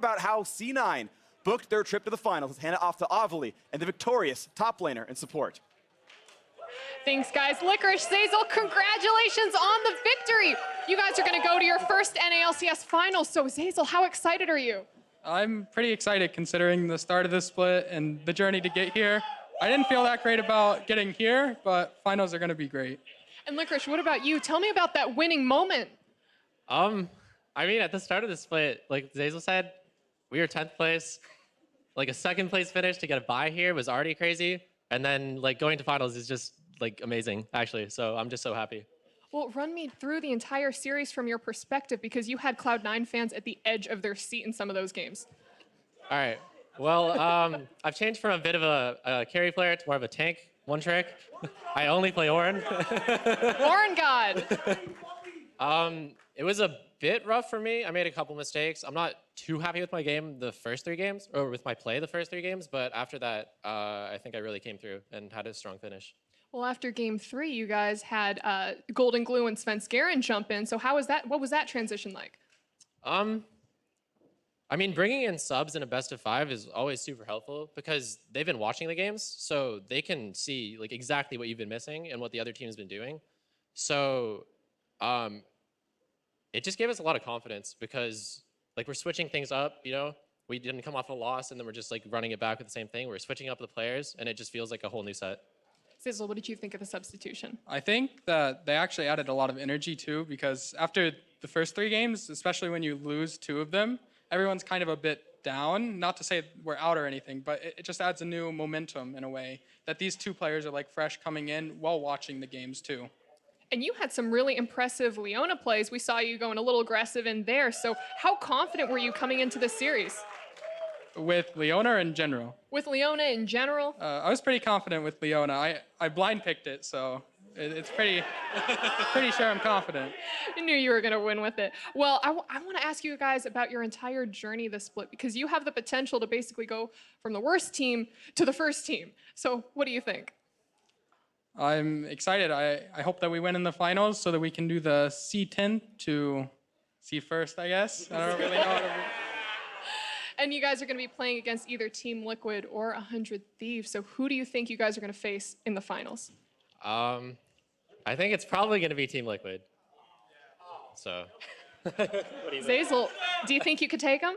about how C9 booked their trip to the finals. Let's hand it off to Avali and the victorious top laner in support. Thanks, guys. Licorice, Zazel, congratulations on the victory. You guys are going to go to your first NA LCS finals. So, Zazel, how excited are you? I'm pretty excited considering the start of the split and the journey to get here. I didn't feel that great about getting here, but finals are going to be great. And Licorice, what about you? Tell me about that winning moment. I mean, at the start of the split, like Zazel said, we were 10th place. Like a second place finish to get a bye here was already crazy. And then like going to finals is just like amazing, actually. So I'm just so happy. Well, run me through the entire series from your perspective, because you had Cloud9 fans at the edge of their seat in some of those games. All right. Well, I've changed from a bit of a carry player to more of a tank, one trick. I only play Orin. Orin God. It was a bit rough for me. I made a couple mistakes. I'm not too happy with my game the first 3 games, or with my play the first 3 games, but after that, I think I really came through and had a strong finish. Well, after game 3, you guys had Golden Glue and Svenskeren jump in. So how was that? What was that transition like? I mean, bringing in subs in a best of 5 is always super helpful because they've been watching the games, so they can see like exactly what you've been missing and what the other team's been doing. So it just gave us a lot of confidence because like we're switching things up, you know? We didn't come off a loss and then we're just like running it back with the same thing. We're switching up the players and it just feels like a whole new set. Sizzle, what did you think of the substitution? I think that they actually added a lot of energy too, because after the first 3 games, especially when you lose 2 of them, everyone's kind of a bit down. Not to say we're out or anything, but it just adds a new momentum in a way that these 2 players are like fresh coming in while watching the games too. And you had some really impressive Leona plays. We saw you going a little aggressive in there. So how confident were you coming into this series? With Leona in general? With Leona in general? I was pretty confident with Leona. I blind picked it, so it's pretty sure I'm confident. I knew you were going to win with it. Well, I want to ask you guys about your entire journey this split, because you have the potential to basically go from the worst team to the first team. So what do you think? I'm excited. I hope that we win in the finals so that we can do the C10 to C1st, I guess. I don't really know how to... And you guys are going to be playing against either Team Liquid or 100 Thieves. So who do you think you guys are going to face in the finals? I think it's probably going to be Team Liquid. So, what do you think? Zazel, do you think you could take them?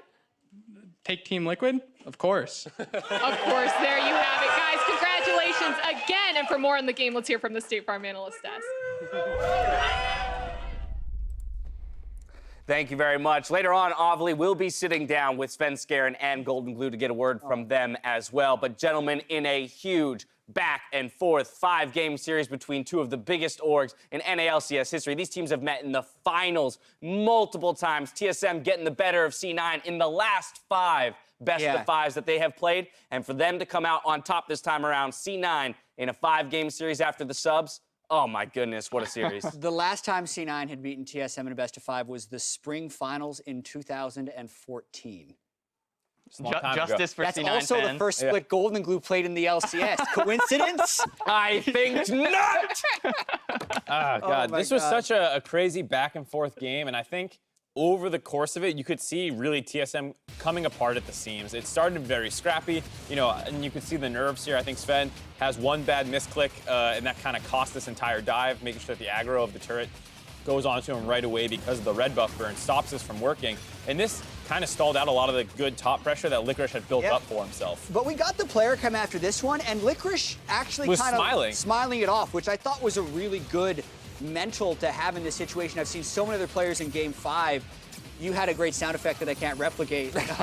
Take Team Liquid? Of course. Of course, there you have it. Guys, congratulations again. And for more on the game, let's hear from the State Farm Analyst desk. Thank you very much. Later on, Avali will be sitting down with Svenskeren and Golden Glue to get a word from them as well. But gentlemen, in a huge back and forth 5-game series between 2 of the biggest orgs in NA LCS history. These teams have met in the finals multiple times. TSM getting the better of C9 in the last 5 best of 5s that they have played. And for them to come out on top this time around, C9 in a 5-game series after the subs, oh my goodness, what a series. The last time C9 had beaten TSM in a best of 5 was the spring finals in 2014. Justice for That's C9 also fans. the first split Golden Glue played in the LCS. Coincidence? I think not! Oh, God. This was such a crazy back and forth game, and I think over the course of it, you could see really TSM coming apart at the seams. It started very scrappy, you know, and you could see the nerves here. I think Sven has one bad misclick, and that kind of cost this entire dive, making sure that the aggro of the turret goes onto him right away because of the red buff burn, stops this from working. And this kind of stalled out a lot of the good top pressure that Licorice had built up for himself. But we got the player come after this one, and Licorice actually was kind of smiling it off, which I thought was a really good mental to have in this situation. I've seen so many other players in Game 5. You had a great sound effect that I can't replicate. Something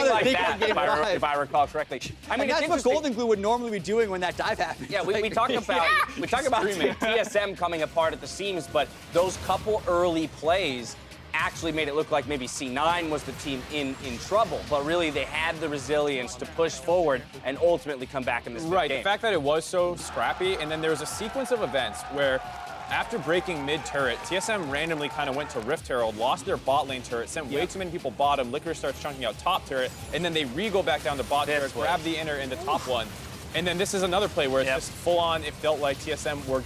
like that, if I recall correctly. I mean, that's what Golden Glue would normally be doing when that dive happens. Yeah, we talk about TSM coming apart at the seams, but those couple early plays actually made it look like maybe C9 was the team in trouble, but really they had the resilience to push forward and ultimately come back in this game. Right, the fact that it was so scrappy, and then there was a sequence of events where after breaking mid-turret, TSM randomly kind of went to Rift Herald, lost their bot lane turret, sent way too many people bottom, Licorice starts chunking out top turret, and then they re-go back down to bot turret, grab the inner in the top one. And then this is another play where it's just full on, it felt like TSM were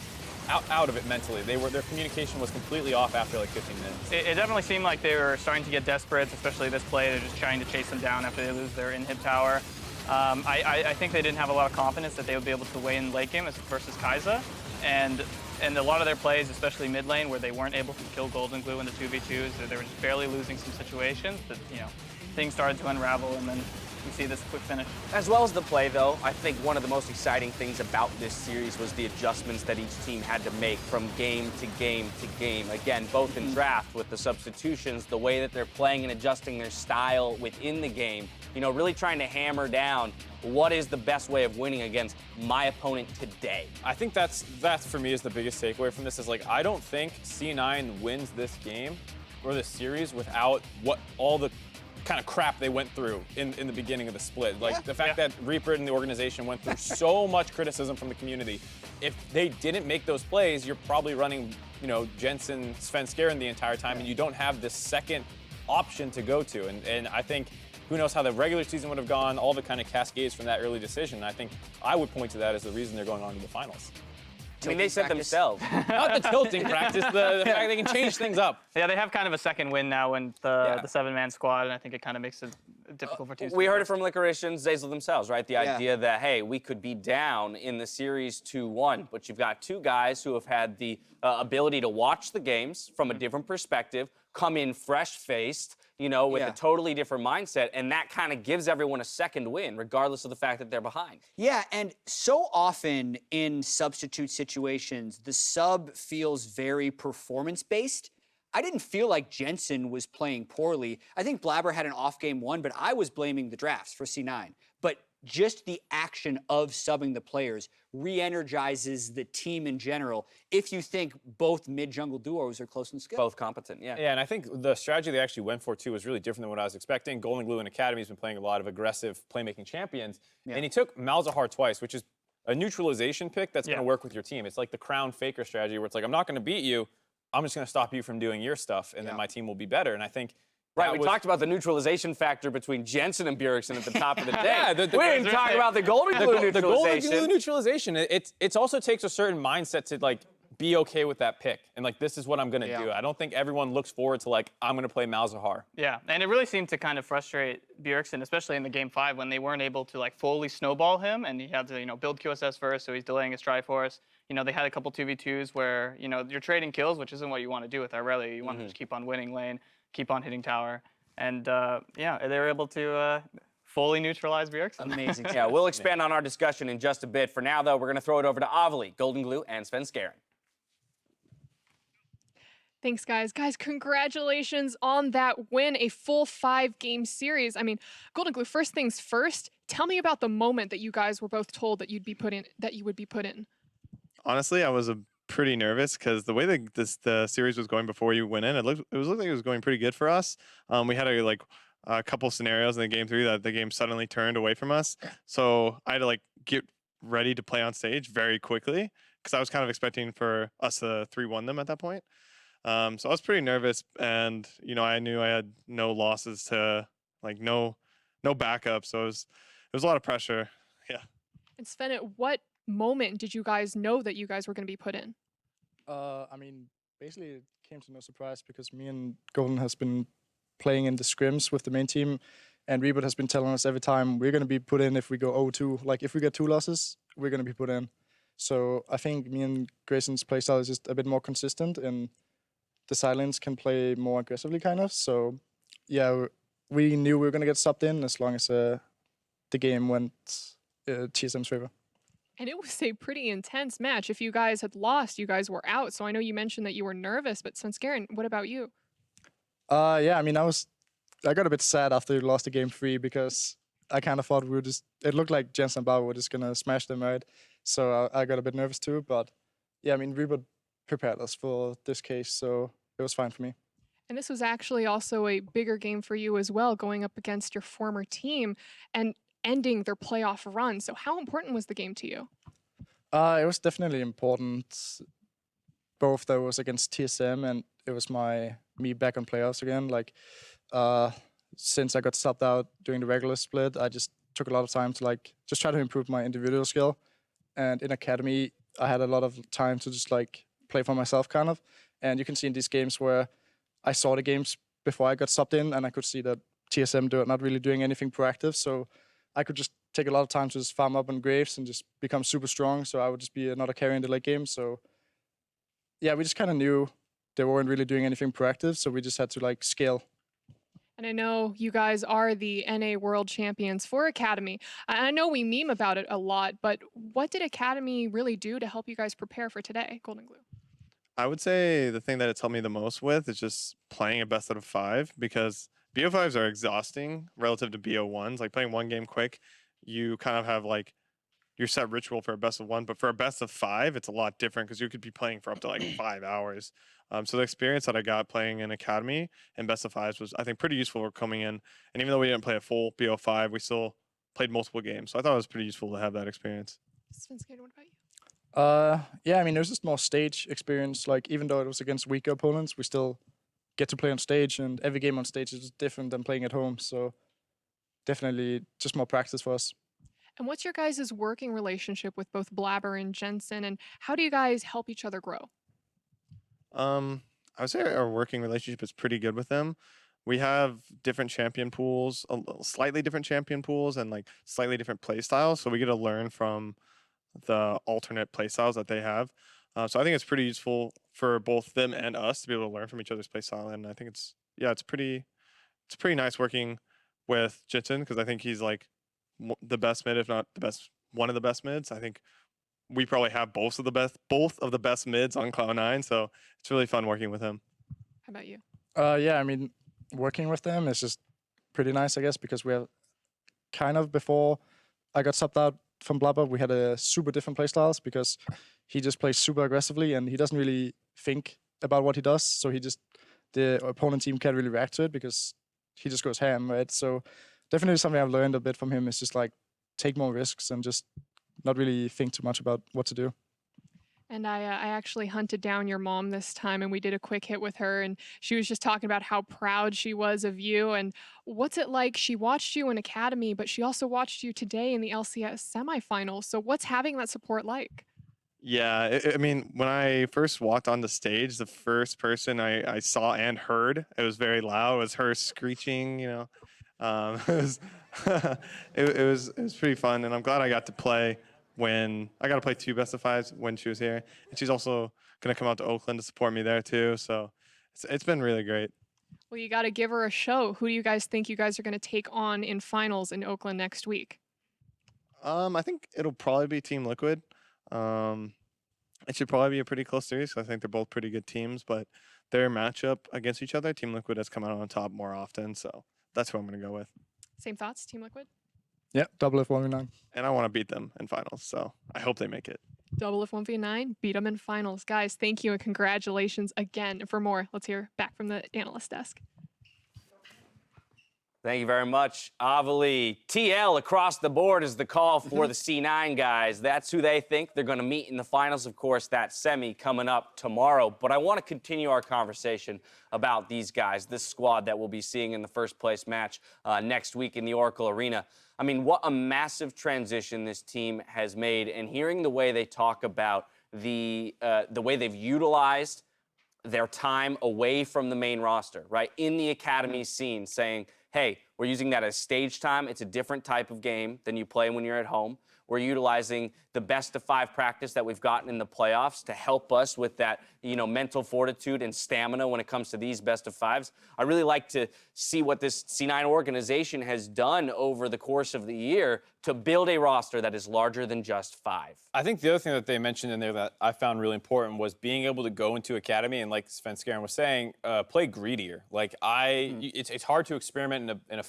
out of it mentally. Their communication was completely off after like 15 minutes. It definitely seemed like they were starting to get desperate, especially this play. They're just trying to chase them down after they lose their inhib tower. I think they didn't have a lot of confidence that they would be able to win late game versus Kai'Sa. And a lot of their plays, especially mid lane, where they weren't able to kill Golden Glue in the 2v2s, they were just barely losing some situations. But, things started to unravel, and then we see this quick finish. As well as the play, though, I think one of the most exciting things about this series was the adjustments that each team had to make from game to game to game. Again, both in draft with the substitutions, the way that they're playing and adjusting their style within the game, really trying to hammer down what is the best way of winning against my opponent today. I think that's for me is the biggest takeaway from this is like, I don't think C9 wins this game or this series without all the kind of crap they went through in the beginning of the split. Like the fact that Reaper and the organization went through so much criticism from the community. If they didn't make those plays, you're probably running, Jensen, Svenskeren the entire time, and you don't have this second option to go to. And I think who knows how the regular season would have gone, all the kind of cascades from that early decision. And I think I would point to that as the reason they're going on to the finals. I mean, they said themselves. Not the tilting practice, the fact they can change things up. Yeah, they have kind of a second win now in the 7-man squad, and I think it kind of makes it difficult for teams. We heard it from Licorice and Zeyzal themselves, right? The idea that, hey, we could be down in the series 2-1, but you've got two guys who have had the ability to watch the games from a different perspective, come in fresh-faced, with a totally different mindset, and that kind of gives everyone a second win, regardless of the fact that they're behind. Yeah, and so often in substitute situations, the sub feels very performance-based. I didn't feel like Jensen was playing poorly. I think Blabber had an off game one, but I was blaming the drafts for C9. But just the action of subbing the players re-energizes the team in general if you think both mid-jungle duos are close in skill. Both competent, yeah. Yeah, and I think the strategy they actually went for, too, was really different than what I was expecting. Golden Glue and Academy has been playing a lot of aggressive playmaking champions, and he took Malzahar twice, which is a neutralization pick that's going to work with your team. It's like the Crown Faker strategy where it's like, I'm not going to beat you, I'm just going to stop you from doing your stuff, and then my team will be better. And I think we talked about the neutralization factor between Jensen and Bjergsen at the top of the day. Yeah, we didn't talk about the Golden Glue neutralization. The Golden Glue neutralization, it also takes a certain mindset to, like, be okay with that pick. And, like, this is what I'm going to do. I don't think everyone looks forward to, like, I'm going to play Malzahar. Yeah, and it really seemed to kind of frustrate Bjergsen, especially in the game 5 when they weren't able to, like, fully snowball him, and he had to, build QSS first, so he's delaying his Triforce. They had a couple 2v2s where, you're trading kills, which isn't what you want to do with Irelia. You want to just keep on winning lane, keep on hitting tower. And, they were able to fully neutralize Bjergsen. Amazing. Yeah, we'll expand on our discussion in just a bit. For now, though, we're going to throw it over to Avali, Golden Glue, and Svenskeren. Thanks, guys. Guys, congratulations on that win, a full 5-game series. I mean, Golden Glue, first things first, tell me about the moment that you guys were both told that you would be put in. Honestly, I was pretty nervous because the way that the series was going before you went in, it looked like it was going pretty good for us. We had a couple scenarios in the game 3 that the game suddenly turned away from us. So I had to get ready to play on stage very quickly because I was kind of expecting for us to 3-1 them at that point. So I was pretty nervous, and I knew I had no losses to no backup, so it was a lot of pressure. Yeah. And Sven, at what moment did you guys know that you guys were going to be put in? I mean, basically it came to no surprise because me and Golden has been playing in the scrims with the main team, and Reboot has been telling us every time we're going to be put in if we go 0-2. Like, if we get 2 losses, we're going to be put in. So I think me and Grayson's playstyle is just a bit more consistent, and the Silence can play more aggressively, kind of. So, yeah, we knew we were going to get subbed in as long as the game went TSM's favor. And it was a pretty intense match. If you guys had lost, you guys were out. So I know you mentioned that you were nervous, but Svenskeren, what about you? Yeah, I mean, I got a bit sad after we lost the game 3 because I kind of thought it looked like Jensen and Bauer were just going to smash them, right? So I got a bit nervous too, but yeah, I mean, Reboot prepared us for this case, so it was fine for me. And this was actually also a bigger game for you as well, going up against your former team and ending their playoff run. So how important was the game to you? It was definitely important. Both that was against TSM, and it was me back on playoffs again. Since I got subbed out during the regular split, I just took a lot of time to just try to improve my individual skill. And in Academy, I had a lot of time to just like play for myself, kind of. And you can see in these games where I saw the games before I got subbed in, and I could see that TSM not really doing anything proactive. So I could just take a lot of time to just farm up on Graves and just become super strong. So I would just be another carry in the late game. So yeah, we just kind of knew they weren't really doing anything proactive. So we just had to like scale. And I know you guys are the NA World Champions for Academy. I know we meme about it a lot, but what did Academy really do to help you guys prepare for today, Golden Glue? I would say the thing that it's helped me the most with is just playing a best out of 5, because BO5s are exhausting relative to BO1s. Like playing one game quick, you kind of have like your set ritual for a best of 1, but for a best of 5, it's a lot different because you could be playing for up to like 5 hours. So the experience that I got playing in Academy and best of 5s was, I think, pretty useful for coming in. And even though we didn't play a full BO5, we still played multiple games. So I thought it was pretty useful to have that experience. Svenskeren, what about you? Yeah, I mean, there's just more stage experience. Like, even though it was against weaker opponents, we still get to play on stage, and every game on stage is different than playing at home. So definitely just more practice for us. And what's your guys' working relationship with both Blabber and Jensen, and how do you guys help each other grow? I would say our working relationship is pretty good with them. We have different champion pools, slightly different champion pools, and like slightly different play styles. So we get to learn from the alternate play styles that they have. So I think it's pretty useful for both them and us to be able to learn from each other's play style. And I think it's pretty nice working with Jitsin, because I think he's like the best mid, if not the best, one of the best mids. I think we probably have both of the best mids on Cloud9. So it's really fun working with him. How about you? Yeah, I mean, working with them is just pretty nice, I guess, because we have kind of, before I got subbed out from Blabber, we had a super different playstyles, because he just plays super aggressively and he doesn't really think about what he does. So the opponent team can't really react to it because he just goes ham, right? So definitely something I've learned a bit from him is just like take more risks and just not really think too much about what to do. And I actually hunted down your mom this time, and we did a quick hit with her, and she was just talking about how proud she was of you. And what's it like? She watched you in Academy, but she also watched you today in the LCS semifinals. So what's having that support like? Yeah, I mean, when I first walked on the stage, the first person I saw and heard, it was very loud. It was her screeching, you know. It was it was pretty fun, and I'm glad I got to play when I got to play 2 best of 5s when she was here, and she's also gonna come out to Oakland to support me there too. So it's been really great. Well, you got to give her a show. Who do you guys think you guys are going to take on in finals in Oakland next week? I think it'll probably be Team Liquid. It should probably be a pretty close series. I think they're both pretty good teams, but their matchup against each other, Team Liquid has come out on top more often, so that's who I'm going to go with. Same thoughts, Team Liquid? Yeah, double F1v9. And I want to beat them in finals, so I hope they make it. Double F1v9, beat them in finals. Guys, thank you and congratulations again. And for more, let's hear back from the analyst desk. Thank you very much, Avali. TL across the board is the call for the C9 guys. That's who they think they're going to meet in the finals. Of course, that semi coming up tomorrow. But I want to continue our conversation about these guys, this squad that we'll be seeing in the first place match next week in the Oracle Arena. I mean, what a massive transition this team has made. And hearing the way they talk about the way they've utilized their time away from the main roster, right, in the academy scene, saying, hey, we're using that as stage time. It's a different type of game than you play when you're at home. We're utilizing the best of 5 practice that we've gotten in the playoffs to help us with that, you know, mental fortitude and stamina when it comes to these best of 5s. I really like to see what this C9 organization has done over the course of the year to build a roster that is larger than just 5. I think the other thing that they mentioned in there that I found really important was being able to go into academy and, like Svenskeren was saying, play greedier. Like it's hard to experiment in a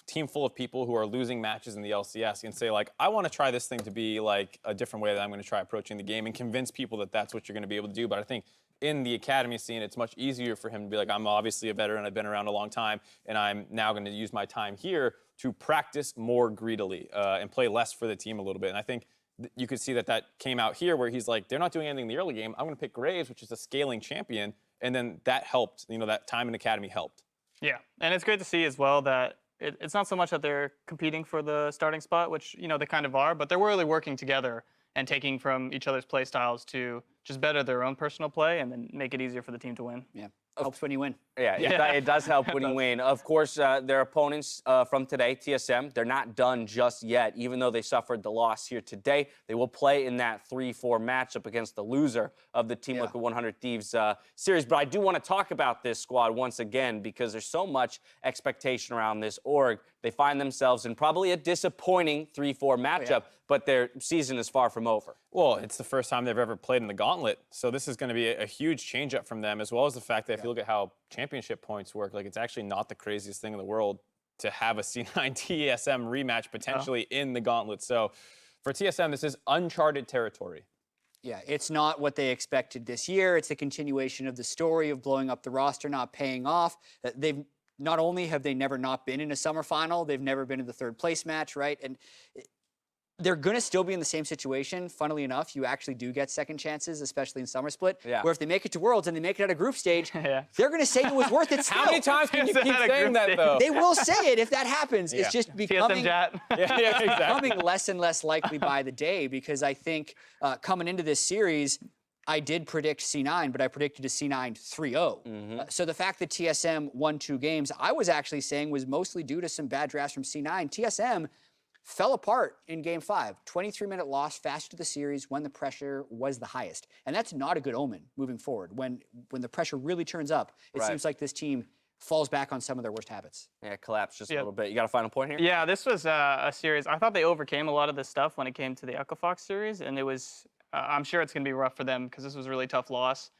team full of people who are losing matches in the LCS and say, like, I want to try this thing to be like a different way that I'm going to try approaching the game and convince people that that's what you're going to be able to do. But I think in the academy scene, it's much easier for him to be like, I'm obviously a veteran, I've been around a long time, and I'm now going to use my time here to practice more greedily and play less for the team a little bit. And I think you could see that that came out here where he's like, they're not doing anything in the early game. I'm going to pick Graves, which is a scaling champion. And then that helped, you know, that time in academy helped. Yeah, and it's great to see as well that it's not so much that they're competing for the starting spot, which, you know, they kind of are, but they're really working together and taking from each other's play styles to just better their own personal play and then make it easier for the team to win. Yeah, helps when you win. Yeah, it does help when you win. Of course, their opponents from today, TSM, they're not done just yet. Even though they suffered the loss here today, they will play in that 3-4 matchup against the loser of the Team Liquid 100 Thieves series. But I do want to talk about this squad once again because there's so much expectation around this org. They find themselves in probably a disappointing 3-4 matchup, but their season is far from over. Well, it's the first time they've ever played in the Gauntlet, so this is going to be a huge change-up from them, as well as the fact that if you look at how championship points work, like it's actually not the craziest thing in the world to have a C9 TSM rematch potentially in the Gauntlet. So for TSM, this is uncharted territory. Yeah, it's not what they expected this year. It's a continuation of the story of blowing up the roster, not paying off. They've not only have they never not been in a summer final, they've never been in the third place match, right? And they're going to still be in the same situation. Funnily enough, you actually do get second chances, especially in Summer Split, where if they make it to Worlds and they make it at a group stage, they're going to say it was worth it still. How many times can you keep saying that, though? They will say it if that happens. It's just becoming, exactly. becoming less and less likely by the day because I think coming into this series, I did predict C9, but I predicted a C9 3-0. So the fact that TSM won 2 games, I was actually saying was mostly due to some bad drafts from C9. TSM fell apart in Game 5. 23-minute loss, fast to the series when the pressure was the highest. And that's not a good omen moving forward. When the pressure really turns up, it seems like this team falls back on some of their worst habits. Yeah, collapse just a little bit. You got a final point here? Yeah, this was a series. I thought they overcame a lot of this stuff when it came to the Echo Fox series, and it was, I'm sure it's going to be rough for them because this was a really tough loss.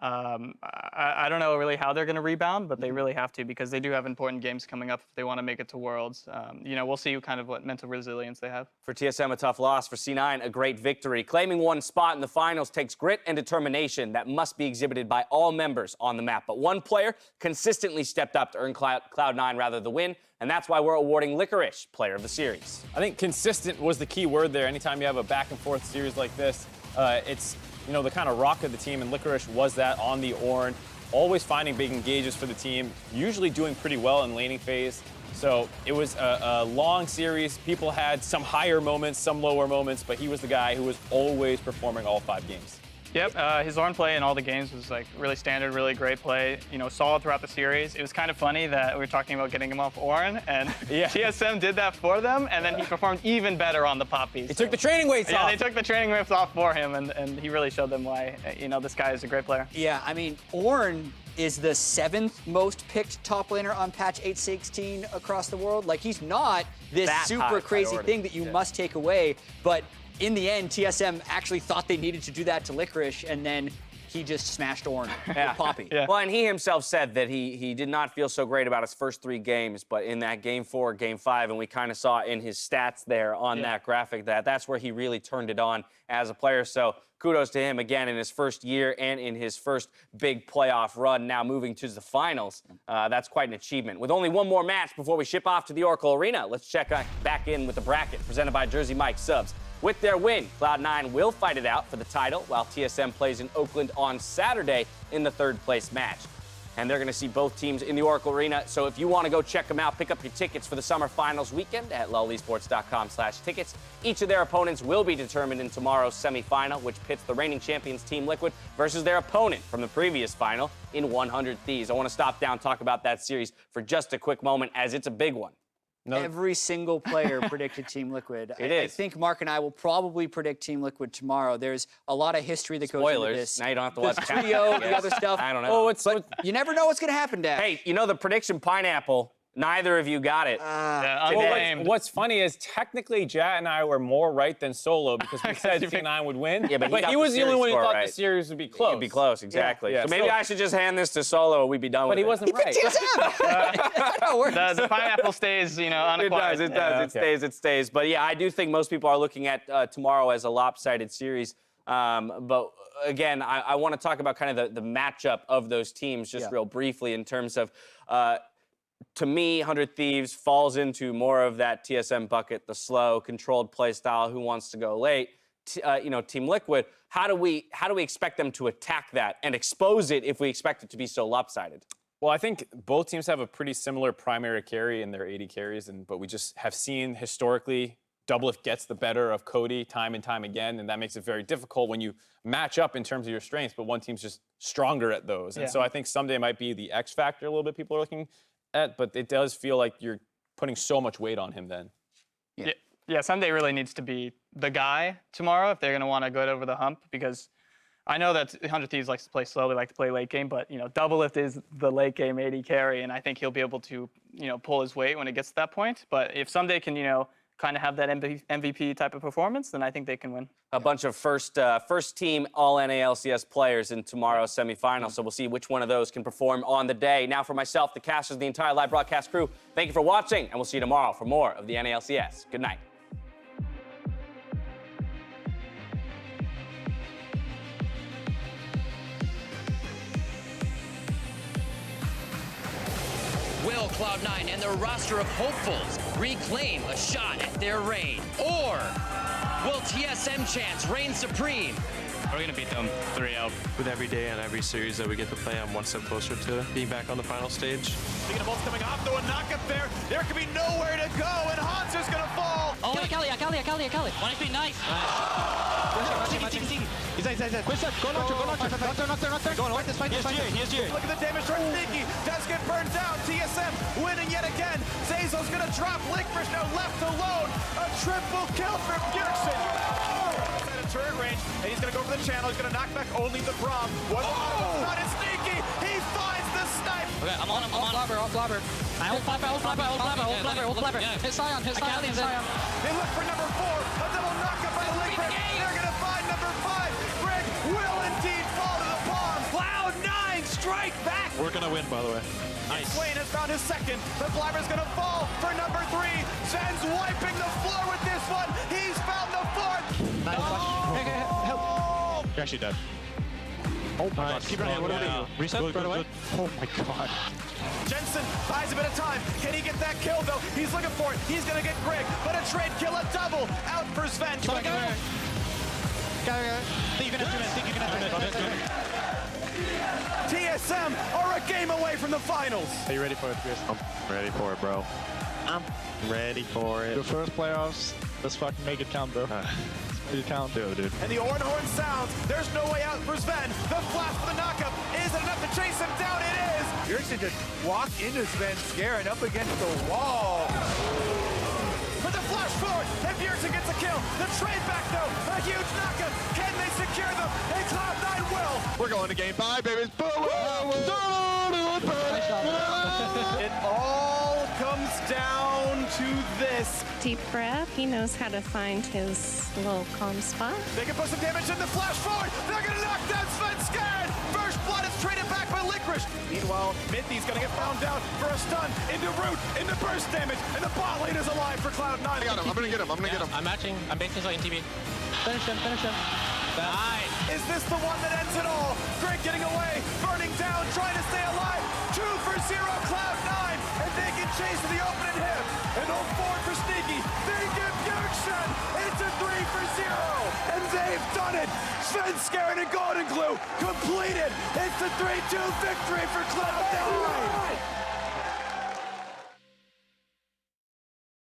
I don't know really how they're going to rebound, but they really have to because they do have important games coming up if they want to make it to Worlds. You know, we'll see kind of what mental resilience they have. For TSM, a tough loss. For C9, a great victory. Claiming one spot in the finals takes grit and determination that must be exhibited by all members on the map. But one player consistently stepped up to earn Cloud9 rather the win, and that's why we're awarding Licorice Player of the Series. I think consistent was the key word there. Anytime you have a back-and-forth series like this, it's the kind of rock of the team, and Licorice was that on the Ornn. Always finding big engages for the team, usually doing pretty well in laning phase. So it was a long series. People had some higher moments, some lower moments, but he was the guy who was always performing all 5 games. Yep, his Ornn play in all the games was like really standard, really great play. You know, solid throughout the series. It was kind of funny that we were talking about getting him off Ornn, and TSM did that for them, and then he performed even better on the Poppies. They took the training weights off. Yeah, they took the training weights off for him, and he really showed them why, this guy is a great player. Yeah, I mean, Ornn is the 7th most picked top laner on patch 816 across the world. Like, he's not this super crazy thing that you must take away, but in the end, TSM actually thought they needed to do that to Licorice, and then he just smashed Ornn with Poppy. Well, and he himself said that he did not feel so great about his first 3 games, but in that Game 4, Game 5, and we kind of saw in his stats there on that graphic that's where he really turned it on as a player. So kudos to him again in his first year and in his first big playoff run, now moving to the finals. That's quite an achievement. With only one more match before we ship off to the Oracle Arena, let's check back in with the bracket presented by Jersey Mike Subs. With their win, Cloud9 will fight it out for the title, while TSM plays in Oakland on Saturday in the 3rd place match. And they're going to see both teams in the Oracle Arena, so if you want to go check them out, pick up your tickets for the Summer Finals weekend at lolesports.com/tickets. Each of their opponents will be determined in tomorrow's semifinal, which pits the reigning champions Team Liquid versus their opponent from the previous final in 100 Thieves. I want to stop down and talk about that series for just a quick moment, as it's a big one. Every single player predicted Team Liquid. I think Mark and I will probably predict Team Liquid tomorrow. There's a lot of history that goes into this. Now you don't have to watch the trio, the other stuff. I don't know. But you never know what's going to happen, Dash. Hey, the prediction pineapple, neither of you got it. What's funny is technically Jat and I were more right than Solo because we said C9 would win. Yeah, but he was the only one who thought right. The series would be close. It'd be close, exactly. Yeah, so maybe I should just hand this to Solo and we'd be done with it. But he wasn't right. The pineapple stays, unacquired. It does. It stays. But yeah, I do think most people are looking at tomorrow as a lopsided series. But again, I want to talk about kind of the matchup of those teams just real briefly in terms of, to me, 100 Thieves falls into more of that TSM bucket, the slow, controlled play style, who wants to go late. Team Liquid, how do we expect them to attack that and expose it if we expect it to be so lopsided? Well, I think both teams have a pretty similar primary carry in their 80 carries, but we just have seen historically Doublelift gets the better of Cody time and time again, and that makes it very difficult when you match up in terms of your strengths, but one team's just stronger at those. And so I think someday might be the X factor a little bit people are looking at, but it does feel like you're putting so much weight on him then. Yeah, Sunday really needs to be the guy tomorrow if they're going to want to go over the hump, because I know that 100 Thieves likes to play slow, they like to play late game, but Doublelift is the late game AD carry, and I think he'll be able to pull his weight when it gets to that point. But if Sunday can kind of have that MVP type of performance, then I think they can win. A bunch of first team All NA LCS players in tomorrow's semifinal, so we'll see which one of those can perform on the day. Now for myself, the casters, the entire live broadcast crew, thank you for watching, and we'll see you tomorrow for more of the NA LCS. Good night. Will Cloud9 and their roster of hopefuls reclaim a shot at their reign? Or will TSM chance reign supreme? We're going to beat them 3-0. With every day and every series that we get to play, I'm one step closer to being back on the final stage. Speaking of bolts coming off, though, a knockup there. There could be nowhere to go, and Hanser's going to fall. Oh, Akali. 1 HP, nice. Look at the damage from Sneaky. Does get burned down. TSM winning yet again. Zazel's going to drop. Linkfish now left alone. A triple kill for Bjergsen. At a turret range, and he's going to go for the channel. He's going to knock back only the Braum. One shot is Sneaky. He finds the snipe. Okay, I'm on. Off blabber. Hold flabber. His Sion. They look for number 4. A double knockup by the Linkfish. They're going to find number 5. Greg will indeed fall to the palm. Cloud9 strike back. We're going to win, by the way. Nice. Swain has found his second. The Blabber's going to fall for number 3. Zen's wiping the floor with this one. He's found the 4th. Nice. Oh! You're actually dead. Oh my god. Keep running. What do we do? Reset right away? Oh my god. Jensen buys a bit of time. Can he get that kill, though? He's looking for it. He's going to get Greg, but a trade kill, a double out for Sven. Go. Think you can have 2 minutes. TSM are a game away from the finals. Are you ready for it, Chris? I'm ready for it, bro. I'm ready for it. Your first playoffs. Let's fucking make it count, bro. Make it count. Dude. And the Orin horn sounds. There's no way out for Sven. The flash for the knockup. Is it enough to chase him down? It is. Bjergsen just walked into Sven, scaring up against the wall. With the flash forward, and Bjergsen gets a kill. The trade back, though. A huge knockup. Can they secure them? And Cloud9 will. We're going to game 5, baby. It all comes down to this. Deep breath. He knows how to find his little calm spot. They can put some damage in the flash forward. They're going to knock down Sven Scared. First blood is traded back by Licorice. Meanwhile, Minty's going to get found down for a stun into root, into burst damage, and the bot lane is alive for Cloud9. I got him. I'm going to get him. I'm matching. I'm basing so I can TV. Finish him. Nice. Is this the one that ends it all? Greg getting away, burning down, trying to stay alive. 2 for 0, Cloud9, and they can chase to the opening hit. And on 4 for Sneaky, they get Bjergsen. It's a 3 for 0, and they've done it. Sven Scared and Golden Glue completed. It's a 3-2 victory for Cloud9.